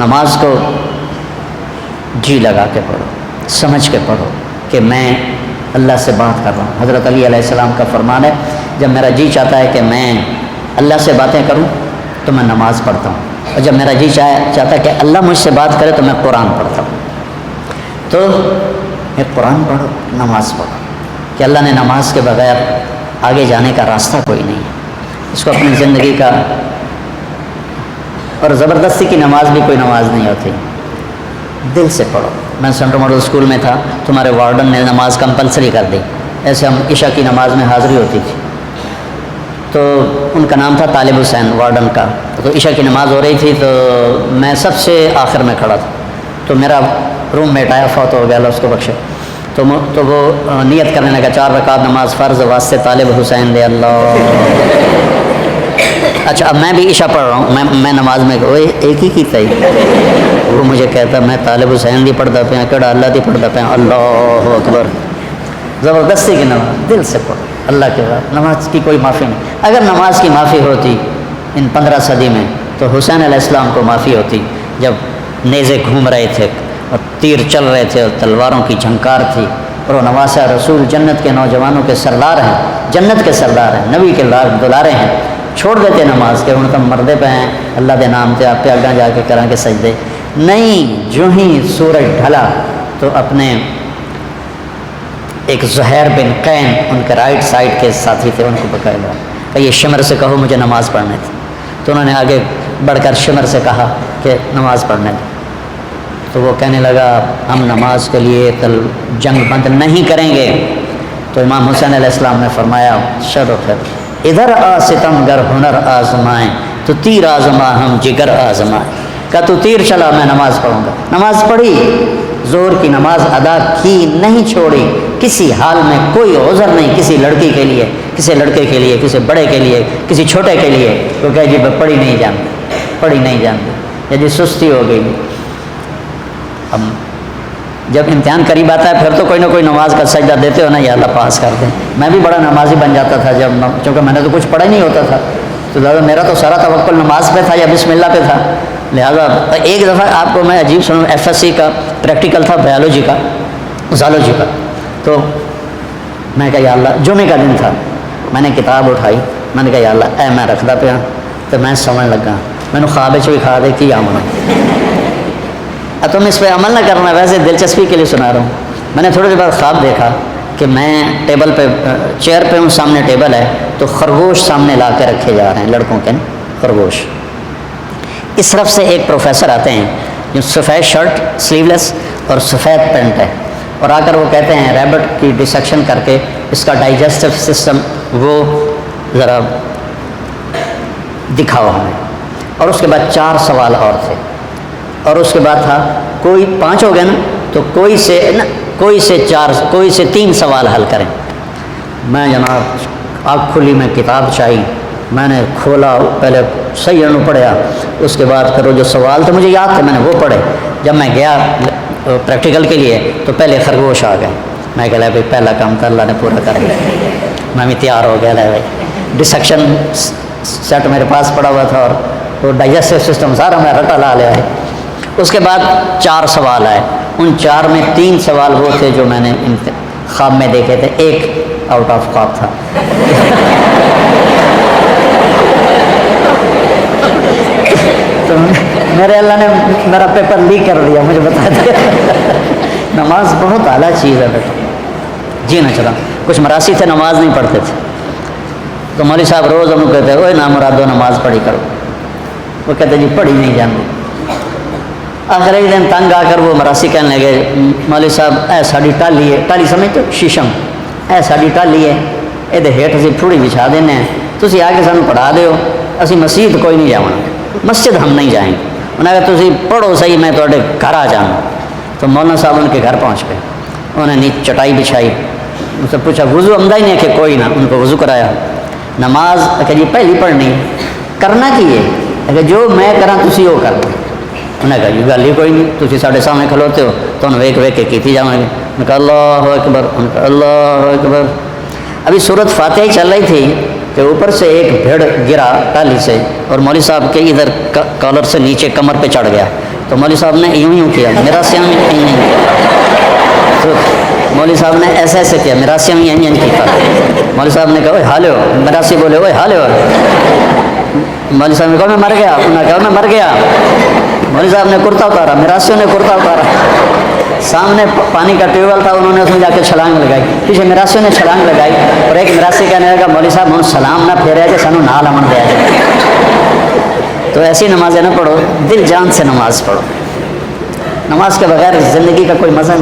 نماز کو جی لگا کے پڑھو، سمجھ کے پڑھو کہ میں اللہ سے بات کر رہا ہوں۔ حضرت علی علیہ السلام کا فرمان ہے، جب میرا جی چاہتا ہے کہ میں اللہ سے باتیں کروں تو میں نماز پڑھتا ہوں، اور جب میرا جی چاہتا ہے کہ اللہ مجھ سے بات کرے تو میں قرآن پڑھتا ہوں۔ تو یہ قرآن پڑھو، نماز پڑھو، کہ اللہ نے نماز کے بغیر آگے جانے کا راستہ کوئی نہیں ہے، اس کو اپنی زندگی کا، اور زبردستی کی نماز بھی کوئی نماز نہیں ہوتی، دل سے پڑھو۔ میں سینٹرل ماڈل اسکول میں تھا، تمہارے وارڈن نے نماز کمپلسری کر دی، ایسے ہم عشاء کی نماز میں حاضری ہوتی تھی، تو ان کا نام تھا طالب حسین وارڈن کا، تو عشاء کی نماز ہو رہی تھی تو میں سب سے آخر میں کھڑا تھا، تو میرا روم میٹ آیا، فوت ہو گیا اللہ اس کو بخشے، تو وہ نیت کرنے لگا 4 رکعت نماز فرض واسطے طالب حسین دے اللہ۔ اچھا اب میں بھی عشاء پڑھ رہا ہوں، میں نماز میں وہ ایک ہی کی تھی، وہ مجھے کہتا میں طالب حسین دی پڑھتا پیا، کہڑا اللہ دی پڑھتا پیا، اللہ اکبر۔ زبردستی کی نماز دل سے پڑھو اللہ کے بعد، نماز کی کوئی معافی نہیں۔ اگر نماز کی معافی ہوتی ان 15 صدی میں تو حسین علیہ السلام کو معافی ہوتی، جب نیزے گھوم رہے تھے اور تیر چل رہے تھے اور تلواروں کی جھنکار تھی، اور وہ نواسہ رسول جنت کے نوجوانوں کے سردار ہیں، جنت کے سردار ہیں، نبی کے دلارے ہیں، چھوڑ دیتے نماز کے، ہوں تم مردے پہ ہیں اللہ دے نام تے آپ پہ اگاں جا کے کریں کے سجدے نہیں۔ جو ہی سورج ڈھلا تو اپنے ایک زہیر بن قین ان کے رائٹ سائڈ کے ساتھی تھے، ان کو بکایا کہ یہ شمر سے کہو مجھے نماز پڑھنے تھی، تو انہوں نے آگے بڑھ کر شمر سے کہا کہ نماز پڑھنے تھی، تو وہ کہنے لگا ہم نماز کے لیے جنگ بند نہیں کریں گے۔ تو امام حسین علیہ السلام نے فرمایا شر و خیر، ادھر آ ستم گر ہنر آزمائیں تو تیر آزما ہم جگر آزمائیں، کہ تو تیر چلا میں نماز پڑھوں گا۔ نماز پڑھی، زور کی نماز ادا کی، نہیں چھوڑی، کسی حال میں کوئی عذر نہیں کسی لڑکی کے لیے، کسی لڑکے کے لیے، کسی بڑے کے لیے، کسی چھوٹے کے لیے، تو کہ جی پڑھی نہیں جانتی یا جی سستی ہو گئی۔ اب جب امتحان قریب آتا ہے پھر تو کوئی نہ کوئی نماز کا سجدہ دیتے ہو نا، یا اللہ پاس کر دیں۔ میں بھی بڑا نمازی بن جاتا تھا جب، چونکہ میں نے تو کچھ پڑھا ہی نہیں ہوتا تھا، تو لہٰذا میرا تو سارا توکل نماز پہ تھا یا بسم اللہ پہ تھا۔ لہٰذا ایک دفعہ آپ کو میں عجیب سنوں، FSC کا پریکٹیکل تھا، بایولوجی کا، زالوجی کا، تو میں کہا یا اللہ، جمعے کا دن تھا، میں نے کتاب اٹھائی، میں نے کہا یا اللہ اے میں رکھدا پیا، تو میں سمجھ لگا میں نے خواب بھی کھا دے کی آمنا، اب تم اس پہ عمل نہ کرنا، ویسے دلچسپی کے لیے سنا رہا ہوں۔ میں نے تھوڑی دیر بعد خواب دیکھا کہ میں ٹیبل پہ چیئر پہ ہوں، سامنے ٹیبل ہے، تو خرگوش سامنے لا کے رکھے جا رہے ہیں، لڑکوں کے خرگوش۔ اس طرف سے ایک پروفیسر آتے ہیں جو سفید شرٹ سلیو لیس اور سفید پینٹ ہے، اور آ کر وہ کہتے ہیں ریبٹ کی ڈسیکشن کر کے اس کا ڈائجسٹو سسٹم وہ ذرا دکھاؤ ہمیں، اور اس کے بعد 4 سوال اور تھے، اور اس کے بعد تھا کوئی 5 ہو گئے نا، تو کوئی سے 3 سوال حل کریں۔ میں جناب آنکھ کھلی، میں کتاب چاہی، میں نے کھولا، پہلے صحیح انو پڑھیا، اس کے بعد پھر وہ جو سوال تھے مجھے یاد تھے میں نے وہ پڑھے۔ جب میں گیا پریکٹیکل کے لیے تو پہلے خرگوش آ گئے، میں کہا بھائی پہلا کام تو اللہ نے پورا کر دیا، میں بھی تیار ہو گیا بھائی، ڈسیکشن سیٹ میرے پاس پڑا ہوا تھا اور وہ ڈائجسٹو سسٹم سارا میں رٹا لا لیا ہے۔ اس کے بعد 4 سوال آئے، ان 4 میں 3 سوال وہ تھے جو میں نے خواب میں دیکھے تھے، ایک آؤٹ آف خواب تھا۔ تو میرے اللہ نے میرا پیپر لیک کر دیا، مجھے بتا دیا۔ نماز بہت اعلیٰ چیز ہے بیٹا، جی نہ چلا۔ کچھ مراسی تھے نماز نہیں پڑھتے تھے، تو مولوی صاحب روز ہم کہتے اوے نامرادو نماز پڑھی کرو، وہ کہتے جی پڑھی نہیں جانتی۔ آخر ایک دن تنگ آ کر وہ مراسی کہنے لگے مولوی صاحب اے ساڑی ٹالی ہے، ٹالی سمجھتے شیشم، اے ساڑی ٹالی ہے، یہ ہیٹ اسی تھوڑی بچھا دینے ہیں، تسی آ کے سانو پڑھا دیو، اسی مسجد کوئی نہیں جاؤں، مسجد ہم نہیں جائیں گے۔ انہوں نے کہا تسی پڑھو صحیح، میں تھوڑے گھر آ جانا۔ تو مولانا صاحب ان کے گھر پہنچ گئے، انہوں نے نیچے چٹائی بچھائی، ان سے پوچھا وضو عمدہ ہی نہیں کہ کوئی نہ، ان کو وضو کرایا۔ نماز کہ جی پہلی پڑھنی کرنا کی ہے، کہ جو میں کراں تسی وہ کرنا۔ انہیں کہا جی گل ہی کوئی نہیں، تسی ساڑھے سامنے کھلوتے ہو تو انہوں ویک ویک کے کیتی جاؤں گے۔ انہوں نے کہا اللہ اکبر، انہوں نے کہا اللہ اکبر۔ ابھی سورت فاتحہ ہی چل رہی تھی کہ اوپر سے ایک بھیڑ گرا ٹالی سے، اور مولوی صاحب کے ادھر کالر سے نیچے کمر پہ چڑھ گیا، تو مولوی صاحب نے یوں کیا، میراثیوں میں یوں کیا، تو مولوی صاحب نے ایسے ایسے کیا، میراثیوں میں یوں کیا. مولوی صاحب نے کہا اوے ہالو، میراثی بولے اوے ہالو. مولوی صاحب نے کہا میں مر گیا، انہوں نے کہا میں مر گیا. مولوی صاحب نے کرتا اتارا، میراثیوں نے کرتا اتارا. سامنے پانی کا ٹیوب ویل تھا، انہوں نے اس میں جا کے چھلانگ لگائی، پیچھے میراثیوں نے چھلانگ لگائی. اور ایک میراثی کہنے لگا مولوی صاحب ہم سلام نہ پھیرے کہ سانو نال امن دیا جائے. تو ایسی نمازیں نہ پڑھو، دل جان سے نماز پڑھو. نماز کے بغیر زندگی کا کوئی مزہ نہیں.